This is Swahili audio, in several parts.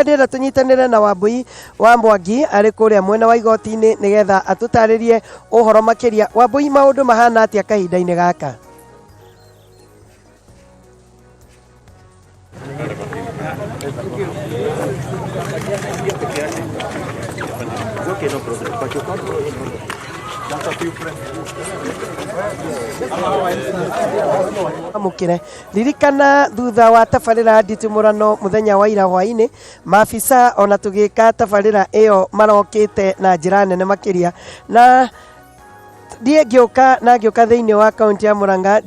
ndira tunyitanire na Wambui wa Mwangi ari kuria mwena wa igoti-ini nigetha atutaririe uhoro makiria. Wambui, maundu mahana atia kahinda-ini gaka? Mukire ririkana thutha wa tabarira nditimurano muthenya wa ira hwaini maafisa ona tugika tabarira iyo marokite na njira nene makiria na die ngioka thiini wa kaunti ya Murang'a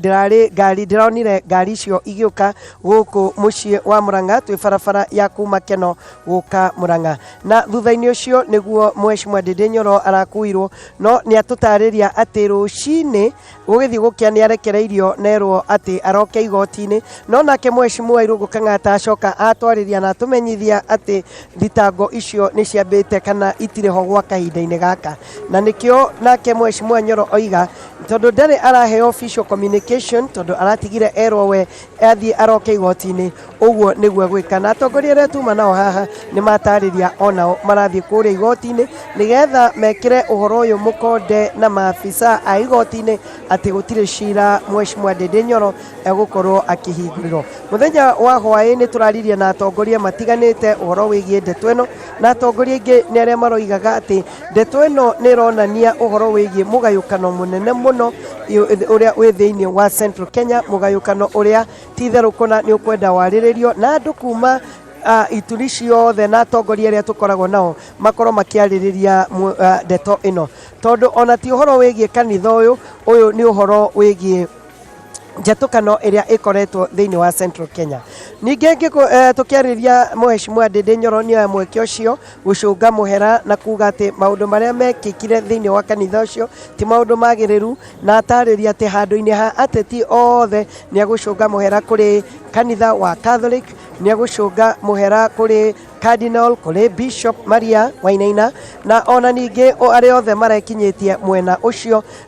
ndironire ngari icio igioka guku mucii wa Murang'a twi barabara ya kuma Keno guka Murang'a na thutha-ini ucio niguo Mheshimiwa Ndindi Nyoro arakuirwo no ni atutariria ati rucini gugithi gukia ni arekereirio nerwo ati aroke igoti-ini no nake Mheshimiwa Irungu Kang'ata acoka atwariria na tumenyithia ati thitango icio ni ciambite kana itiriho gwa kahinda-ini gaka na nikio nake Mheshimiwa Nyoro oiga tondu ndari arahe official communication tondu aratigire erwo we athie aroke igoti-ini uguo niguo gwika na atongoria aria tuma nao haha ni matariria onao marathie kuria igoti-ini nigetha mekire uhoro uyu mukonde na maafisa a igoti-ini ati gutire cira Mheshimiwa Ndindi Nyoro egukorwo akihingurirwo. Muthenya wa hwaini turariria na atongoria matiganite uhoro wigie ndeto ino na atongoria ingi ni aria maroigaga ati ndeto ino ni ronania uhoro wigie mugayukano munene muno uria wi thiini wa Central Kenya, mugayukano uria titherukuna ni ukwenda wariririo na andu kuma ituri ciothe na atongoria aria tukoragwo nao makorwo makiaririria ndeto ino tondu ona ti uhoro wigie kanitha uyu ni uhoro wigie njatukano iria ikoretwo thiini wa Central Kenya. Ninge tukiariria Mheshimiwa Ndindi Nyoro ni mweke ucio gucunga muhera na kuga ati maundu maria mekikire thiini wa kanitha ucio ti maundu magiriru na atariria ati handu-ini ha ateti othe ni agucunga muhera kuri kanitha wa Catholic, ni agucunga muhera kuri Cardinal, kuri Bishop Maria Wainaina na ona ningi ari othe marekinyitie mwena ucio